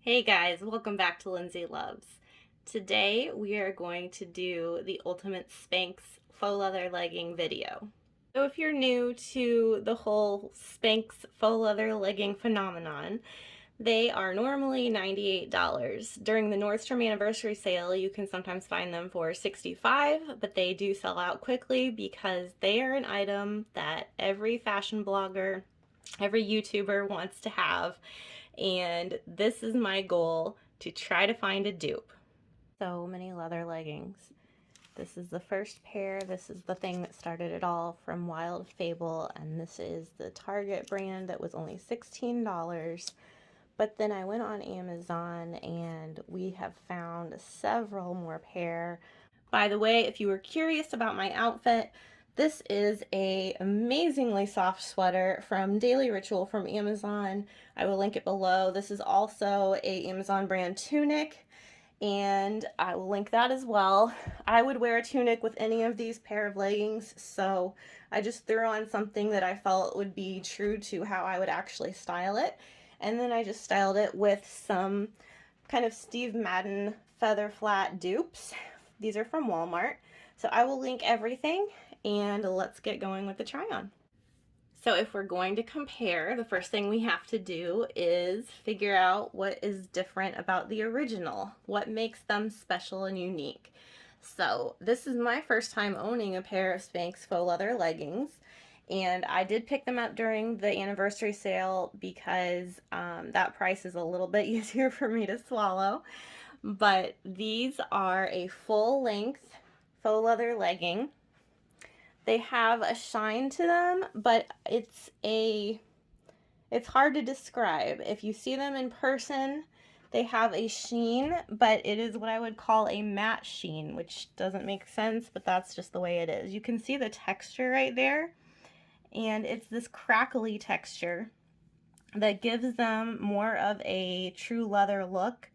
Hey guys, welcome back to Lindsey Loves. Today we are going to do the ultimate Spanx faux leather legging video. So if you're new to the whole Spanx faux leather legging phenomenon, they are normally $98. During the Nordstorm anniversary sale, you can sometimes find them for $65, but they do sell out quickly because they are an item that every fashion blogger, every YouTuber wants to have, and this is my goal, to try to find a dupe. So many leather leggings. This is the first pair. This is the thing that started it all from Wild Fable, and this is the Target brand that was only $16. But then I went on Amazon and we have found several more pair. By the way, if you were curious about my outfit, this is a amazingly soft sweater from Daily Ritual from Amazon. I will link it below. This is also a Amazon brand tunic, and I will link that as well. I would wear a tunic with any of these pair of leggings, so I just threw on something that I felt would be true to how I would actually style it. And then I just styled it with some kind of Steve Madden feather flat dupes. These are from Walmart. So I will link everything, and let's get going with the try on. So if we're going to compare, the first thing we have to do is figure out what is different about the original, what makes them special and unique. So this is my first time owning a pair of Spanx faux leather leggings, and I did pick them up during the anniversary sale because that price is a little bit easier for me to swallow. But these are a full length faux leather legging. They have a shine to them, but it's hard to describe. If you see them in person, they have a sheen, but it is what I would call a matte sheen, which doesn't make sense, but that's just the way it is. You can see the texture right there, and it's this crackly texture that gives them more of a true leather look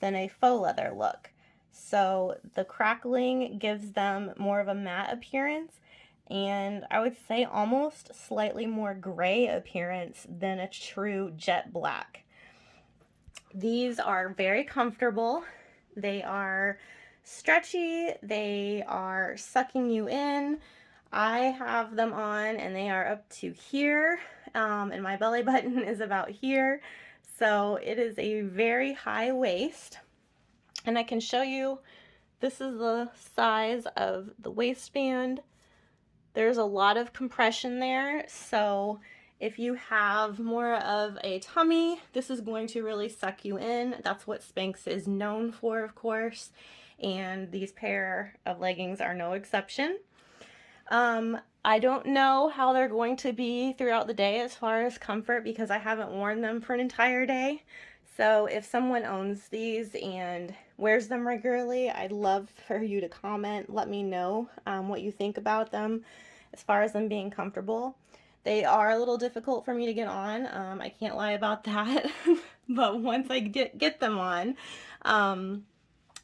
than a faux leather look. So the crackling gives them more of a matte appearance, and I would say almost slightly more gray appearance than a true jet black. These are very comfortable. They are stretchy. They are sucking you in. I have them on and they are up to here, and my belly button is about here. So it is a very high waist, and I can show you, this is the size of the waistband. There's a lot of compression there, so if you have more of a tummy, this is going to really suck you in. That's what Spanx is known for, of course, and these pair of leggings are no exception. I don't know how they're going to be throughout the day as far as comfort because I haven't worn them for an entire day. So if someone owns these and wears them regularly, I'd love for you to comment. Let me know what you think about them as far as them being comfortable. They are a little difficult for me to get on. I can't lie about that. But once I get them on,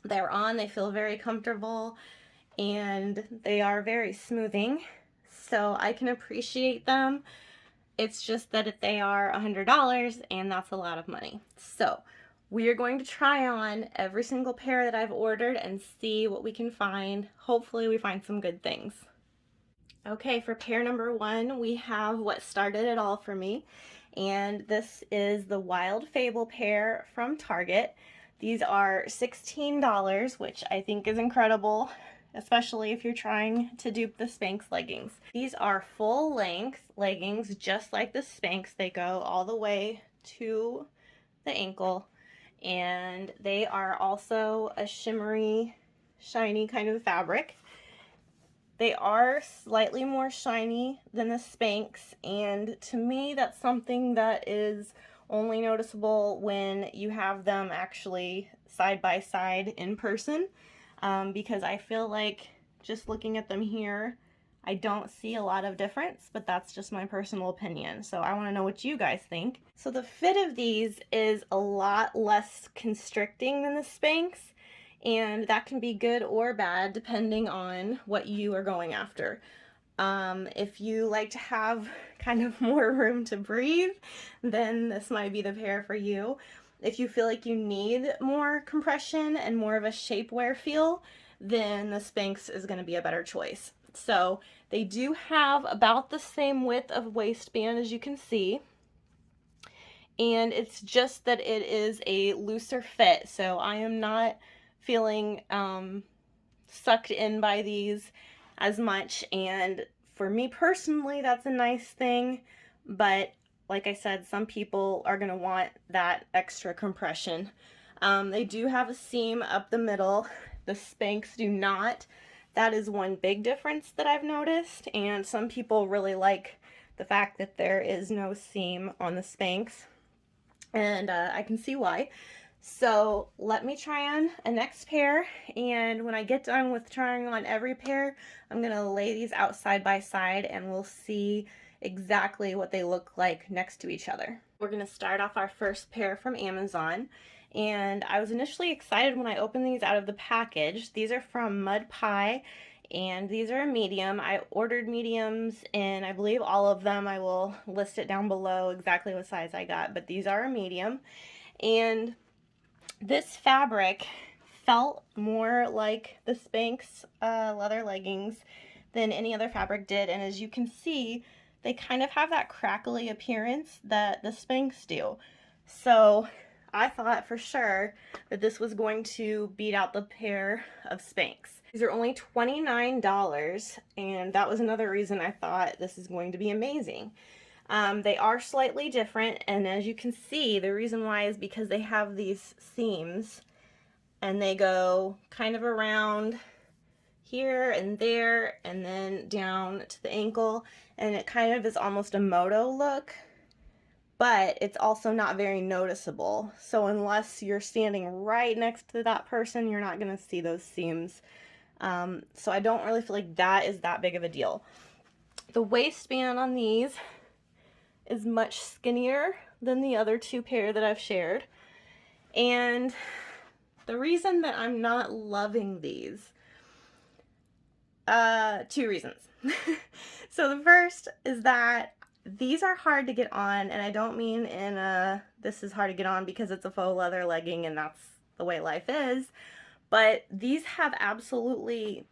they're on. They feel very comfortable, and they are very smoothing. So I can appreciate them. It's just that if they are $100, and that's a lot of money. So we are going to try on every single pair that I've ordered and see what we can find. Hopefully we find some good things. Okay, for pair number one, we have what started it all for me, and this is the Wild Fable pair from Target. These are $16, which I think is incredible, especially if you're trying to dupe the Spanx leggings. These are full length leggings, just like the Spanx. They go all the way to the ankle, and they are also a shimmery, shiny kind of fabric. They are slightly more shiny than the Spanx, and to me that's something that is only noticeable when you have them actually side by side in person, because I feel like just looking at them here, I don't see a lot of difference, but that's just my personal opinion. So I want to know what you guys think. So the fit of these is a lot less constricting than the Spanx, and that can be good or bad depending on what you are going after. If you like to have kind of more room to breathe, then this might be the pair for you. if you feel like you need more compression and more of a shapewear feel, then the Spanx is going to be a better choice. So they do have about the same width of waistband as you can see, and it's just that it is a looser fit, so I am not feeling sucked in by these as much, and for me personally that's a nice thing, but like I said, some people are going to want that extra compression. They do have a seam up the middle. The Spanx do not. That is one big difference that I've noticed, and some people really like the fact that there is no seam on the Spanx, and I can see why. So let me try on a next pair, and when I get done with trying on every pair, I'm going to lay these out side by side and we'll see exactly what they look like next to each other. We're going to start off our first pair from Amazon, and I was initially excited when I opened these out of the package. These are from Mud Pie, and these are a medium. I ordered mediums and I believe all of them. I will list it down below exactly what size I got, but these are a medium, and this fabric felt more like the Spanx leather leggings than any other fabric did, and as you can see, they kind of have that crackly appearance that the Spanx do. So I thought for sure that this was going to beat out the pair of Spanx. These are only $29, and that was another reason I thought this is going to be amazing. They are slightly different, and as you can see, the reason why is because they have these seams, and they go kind of around here and there, and then down to the ankle, and it kind of is almost a moto look, but it's also not very noticeable. So unless you're standing right next to that person, you're not going to see those seams. So I don't really feel like that is that big of a deal. The waistband on these is much skinnier than the other two pair that I've shared, and the reason that I'm not loving these, two reasons. So the first is that these are hard to get on, and I don't mean in a this is hard to get on because it's a faux leather legging and that's the way life is, but these have absolutely,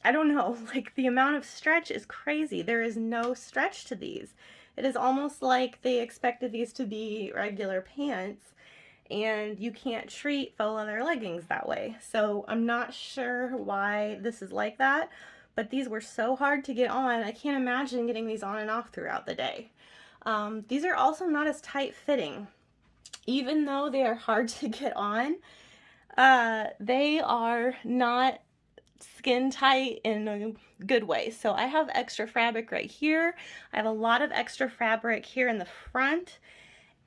I don't know, like the amount of stretch is crazy. There is no stretch to these. It is almost like they expected these to be regular pants, and you can't treat faux leather leggings that way. So I'm not sure why this is like that, but these were so hard to get on. I can't imagine getting these on and off throughout the day. These are also not as tight fitting. Even though they are hard to get on, they are not skin tight in a good way. So I have extra fabric right here. I have a lot of extra fabric here in the front,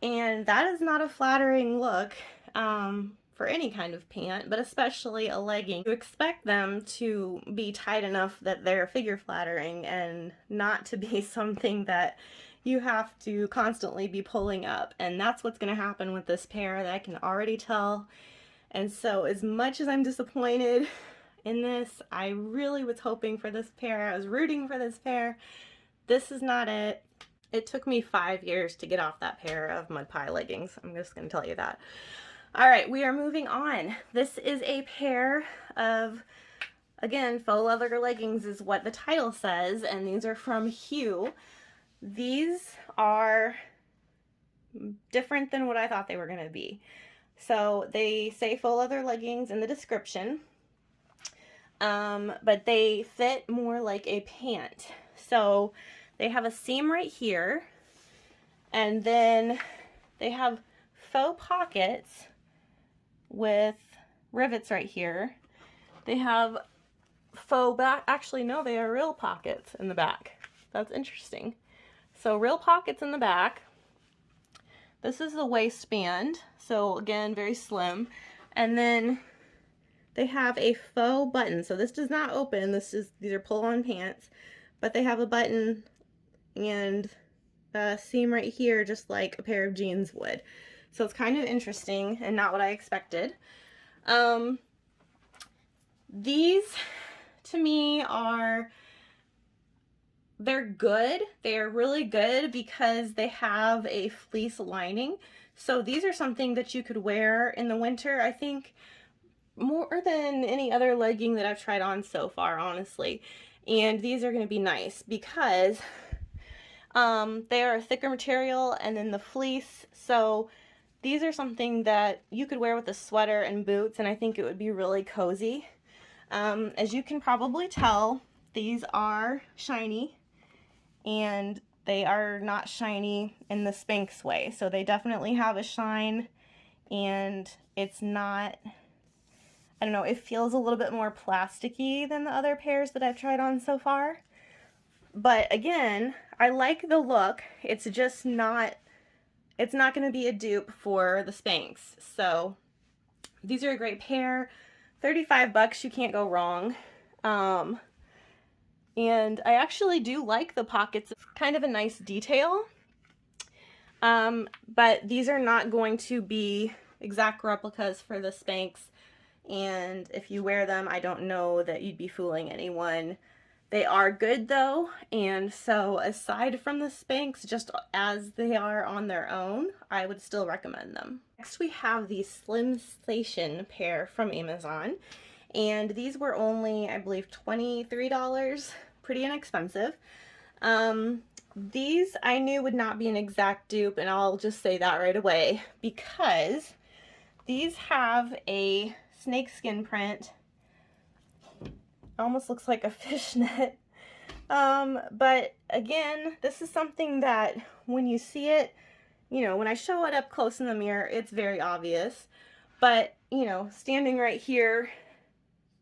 and that is not a flattering look for any kind of pant, but especially a legging. You expect them to be tight enough that they're figure flattering and not to be something that you have to constantly be pulling up, and that's what's going to happen with this pair, that I can already tell. And so as much as I'm disappointed in this, I really was hoping for this pair. I was rooting for this pair. This is not it. It took me 5 years to get off that pair of Mud Pie leggings. I'm just going to tell you that. All right, we are moving on. This is a pair of, again, faux leather leggings is what the title says, and these are from Hue. These are different than what I thought they were going to be. So they say faux leather leggings in the description, but they fit more like a pant. So they have a seam right here, and then they have faux pockets with rivets right here. They have faux back, actually no, they are real pockets in the back. That's interesting. So real pockets in the back. This is the waistband, so again, very slim. And then they have a faux button. So this does not open. These are pull-on pants, but they have a button and a seam right here, just like a pair of jeans would. So it's kind of interesting and not what I expected. These to me are they're good. They are really good because they have a fleece lining. So these are something that you could wear in the winter, I think, more than any other legging that I've tried on so far, honestly. And these are going to be nice because they are a thicker material, and then the fleece, so these are something that you could wear with a sweater and boots, and I think it would be really cozy. As you can probably tell, these are shiny, and they are not shiny in the Spanx way, so they definitely have a shine, and it's not, I don't know, it feels a little bit more plasticky than the other pairs that I've tried on so far. But again, I like the look. It's just not, it's not going to be a dupe for the Spanx. So these are a great pair. 35 bucks, you can't go wrong. And I actually do like the pockets. It's kind of a nice detail. But these are not going to be exact replicas for the Spanx. And if you wear them, I don't know that you'd be fooling anyone. They are good though, and so aside from the Spanx, just as they are on their own, I would still recommend them. Next we have the Slim Station pair from Amazon, and these were only, I believe, $23, pretty inexpensive. These I knew would not be an exact dupe, and I'll just say that right away, because these have a snakeskin print. Almost looks like a fishnet. But again, this is something that when you see it, you know, when I show it up close in the mirror, it's very obvious. But, you know, standing right here,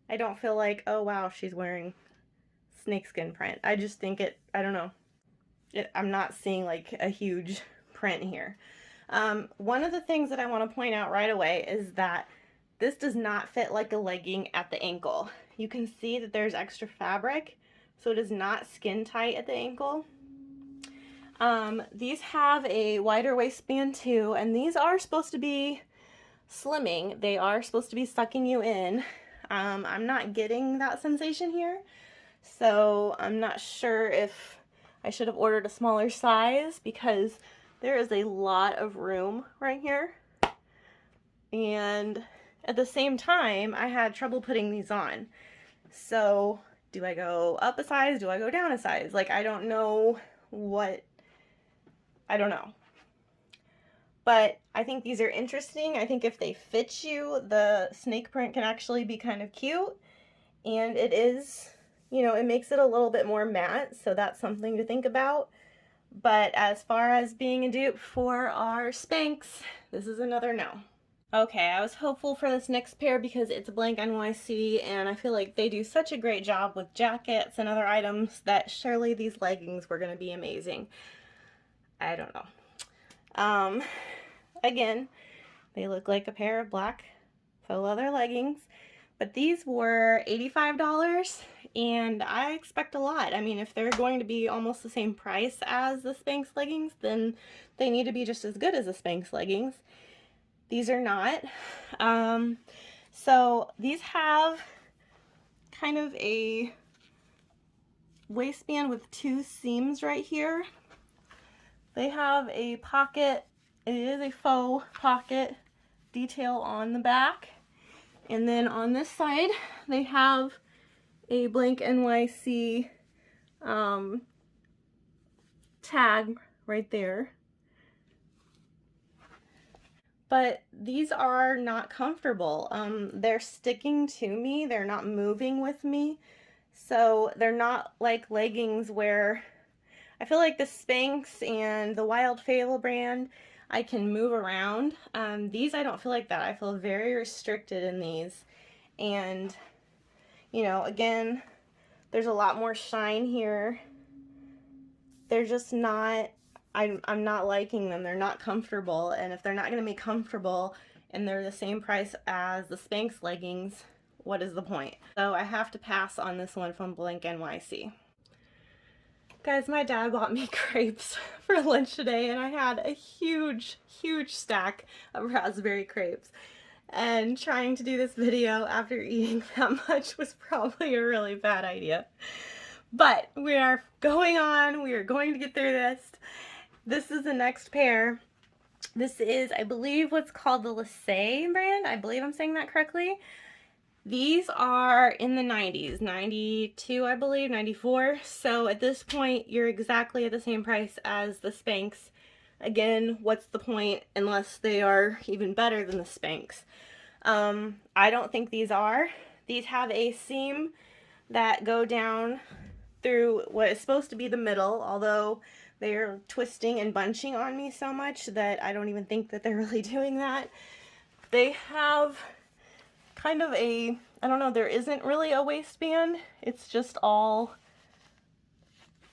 I don't feel like, oh wow, she's wearing snakeskin print. I just think it, I don't know. I'm not seeing like a huge print here. One of the things that I want to point out right away is that this does not fit like a legging at the ankle. You can see that there's extra fabric, so it is not skin tight at the ankle. These have a wider waistband too, and these are supposed to be slimming. They are supposed to be sucking you in. I'm not getting that sensation here, so I'm not sure if I should have ordered a smaller size, because there is a lot of room right here. And at the same time, I had trouble putting these on. So do I go up a size? Do I go down a size? Like, I don't know what, I don't know. But I think these are interesting. I think if they fit you, the snake print can actually be kind of cute. And it is, you know, it makes it a little bit more matte, so that's something to think about. But as far as being a dupe for our Spanx, this is another no. Okay, I was hopeful for this next pair because it's a blank NYC, and I feel like they do such a great job with jackets and other items that surely these leggings were going to be amazing. I don't know. Again, they look like a pair of black faux leather leggings, but these were $85, and I expect a lot. I mean, if they're going to be almost the same price as the Spanx leggings, then they need to be just as good as the Spanx leggings. These are not. So these have kind of a waistband with two seams right here. They have a pocket. It is a faux pocket detail on the back. And then on this side, they have a blank NYC tag right there. But these are not comfortable. They're sticking to me. They're not moving with me. So they're not like leggings where I feel like the Spanx and the Wild Fable brand, I can move around. These, I don't feel like that. I feel very restricted in these. And, you know, again, there's a lot more shine here. They're just not, I'm not liking them. They're not comfortable, and if they're not going to be comfortable and they're the same price as the Spanx leggings, what is the point? So I have to pass on this one from Blank NYC. Guys, my dad bought me crepes for lunch today, and I had a huge stack of raspberry crepes. And trying to do this video after eating that much was probably a really bad idea. But we are going on. We are going to get through this. This is the next pair. This is, I believe, what's called the Lindsey brand. I believe I'm saying that correctly. These are in the 90s, 92, I believe, 94. So at this point, you're exactly at the same price as the Spanx. Again, what's the point unless they are even better than the Spanx? I don't think these are. These have a seam that go down through what is supposed to be the middle, although they're twisting and bunching on me so much that I don't even think that they're really doing that. They have kind of a, I don't know, there isn't really a waistband. It's just all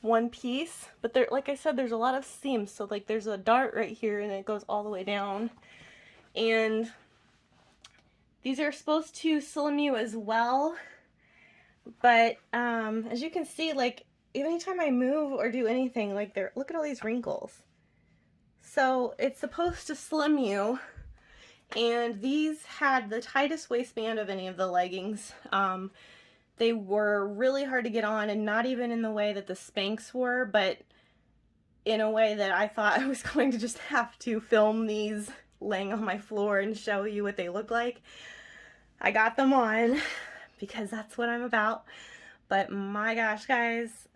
one piece. But there, like I said, there's a lot of seams. So like there's a dart right here and it goes all the way down. And these are supposed to slim you as well. But as you can see, like anytime I move or do anything, like there, look at all these wrinkles. So it's supposed to slim you. And these had the tightest waistband of any of the leggings. They were really hard to get on, and not even in the way that the Spanx were, but in a way that I thought I was going to just have to film these laying on my floor and show you what they look like. I got them on because that's what I'm about. But my gosh, guys,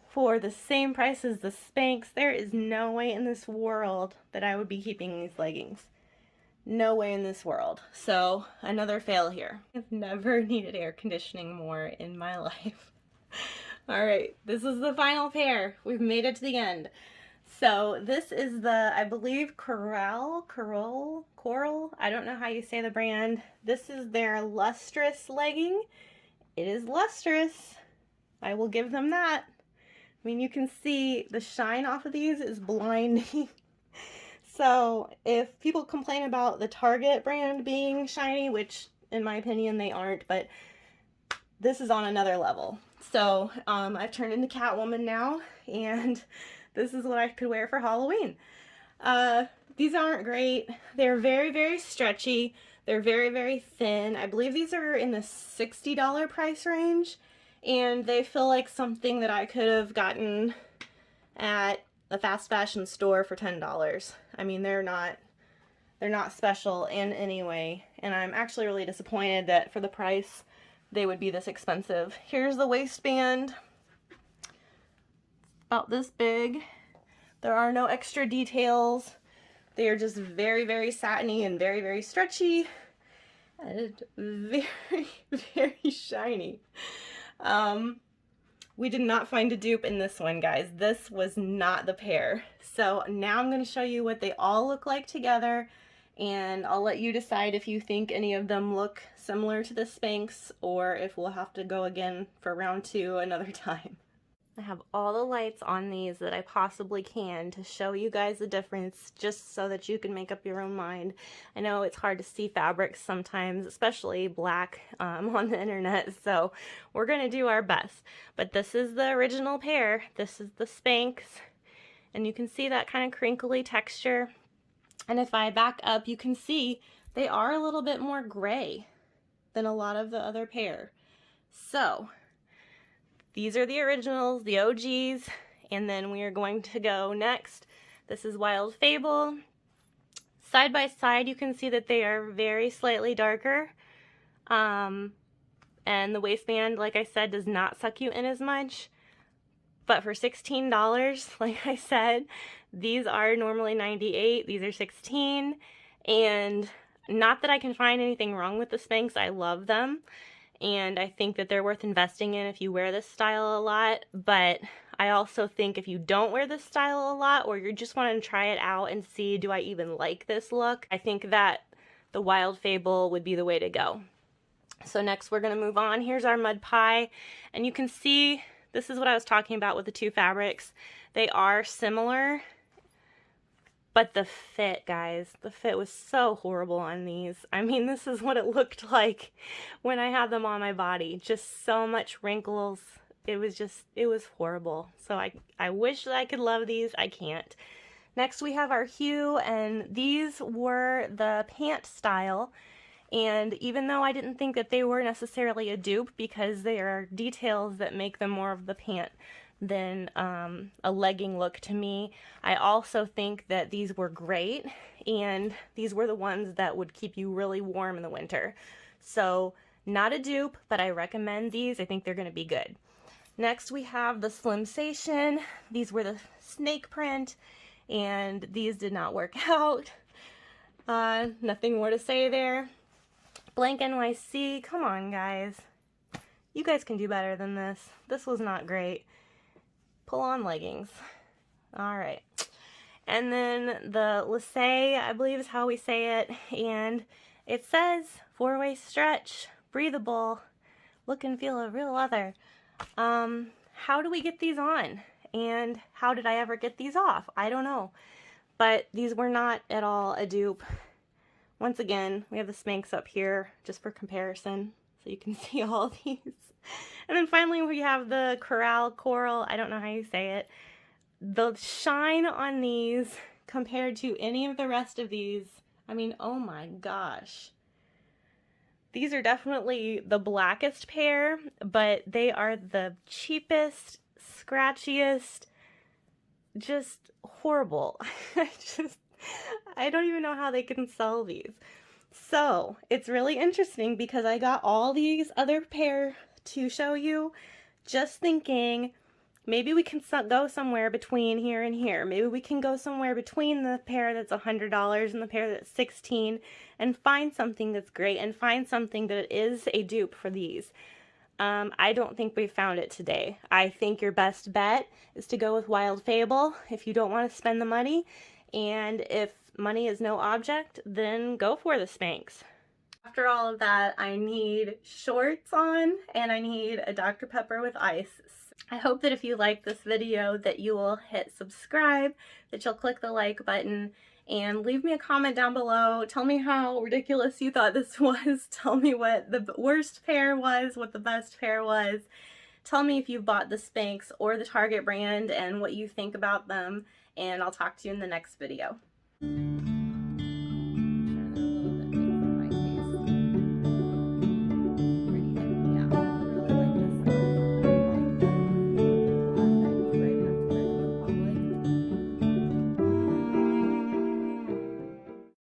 for the same price as the Spanx, there is no way in this world that I would be keeping these leggings. No way in this world. So another fail here. I've never needed air conditioning more in my life. All right, this is the final pair. We've made it to the end. So this is the, I believe, Coral. I don't know how you say the brand. This is their lustrous legging. It is lustrous. I will give them that. I mean, you can see the shine off of these is blinding. So if people complain about the Target brand being shiny, which in my opinion they aren't, but this is on another level. So I've turned into Catwoman now, and this is what I could wear for Halloween. These aren't great. They're very, very stretchy. They're very, very thin. I believe these are in the $60 price range, and they feel like something that I could have gotten at a fast fashion store for $10. I mean, they're not special in any way, and I'm actually really disappointed that for the price they would be this expensive. Here's the waistband. About this big. There are no extra details. They are just very, very satiny and very, very stretchy and very, very shiny. We did not find a dupe in this one, guys. This was not the pair. So now I'm going to show you what they all look like together, and I'll let you decide if you think any of them look similar to the Spanx or if we'll have to go again for round 2 another time. I have all the lights on these that I possibly can to show you guys the difference, just so that you can make up your own mind. I know it's hard to see fabrics sometimes, especially black on the internet, so we're going to do our best. But this is the original pair. This is the Spanx, and you can see that kind of crinkly texture. And if I back up, you can see they are a little bit more gray than a lot of the other pair. So these are the originals, the OGs, and then we are going to go next. This is Wild Fable. Side by side, you can see that they are very slightly darker. And the waistband, like I said, does not suck you in as much. But for $16, like I said, these are normally $98. These are $16. And not that I can find anything wrong with the Spanx. I love them. And I think that they're worth investing in if you wear this style a lot. But I also think if you don't wear this style a lot, or you just want to try it out and see, do I even like this look? I think that the Wild Fable would be the way to go. So next we're going to move on. Here's our mud pie. And you can see, this is what I was talking about with the two fabrics. They are similar, but the fit, guys, the fit was so horrible on these. I mean, this is what it looked like when I had them on my body. Just so much wrinkles. It was horrible. So I wish that I could love these. I can't. Next we have our hue, and these were the pant style. And even though I didn't think that they were necessarily a dupe, because there are details that make them more of the pant than a legging look to me, I also think that these were great, and these were the ones that would keep you really warm in the winter. So not a dupe, but I recommend these. I think they're going to be good. Next we have the Slimsation. These were the snake print, and these did not work out. Nothing more to say there. Blank NYC, come on guys. You guys can do better than this. This was not great. Pull on leggings. Alright. And then the Lissay, I believe is how we say it, and it says 4-way stretch, breathable, look and feel a real leather. How do we get these on? And how did I ever get these off? I don't know. But these were not at all a dupe. Once again, we have the Spanx up here just for comparison, so you can see all these. And then finally we have the Coral, I don't know how you say it. The shine on these compared to any of the rest of these, I mean, oh my gosh. These are definitely the blackest pair, but they are the cheapest, scratchiest, just horrible. I don't even know how they can sell these. So it's really interesting because I got all these other pair to show you, just thinking maybe we can go somewhere between here and here. Maybe we can go somewhere between the pair that's $100 and the pair that's $16 and find something that's great and find something that is a dupe for these. I don't think we found it today. I think your best bet is to go with Wild Fable if you don't want to spend the money, and if money is no object, then go for the Spanx. After all of that, I need shorts on and I need a Dr. Pepper with ice. I hope that if you like this video that you will hit subscribe, that you'll click the like button, and leave me a comment down below. Tell me how ridiculous you thought this was. Tell me what the worst pair was, what the best pair was. Tell me if you bought the Spanx or the Target brand and what you think about them, and I'll talk to you in the next video.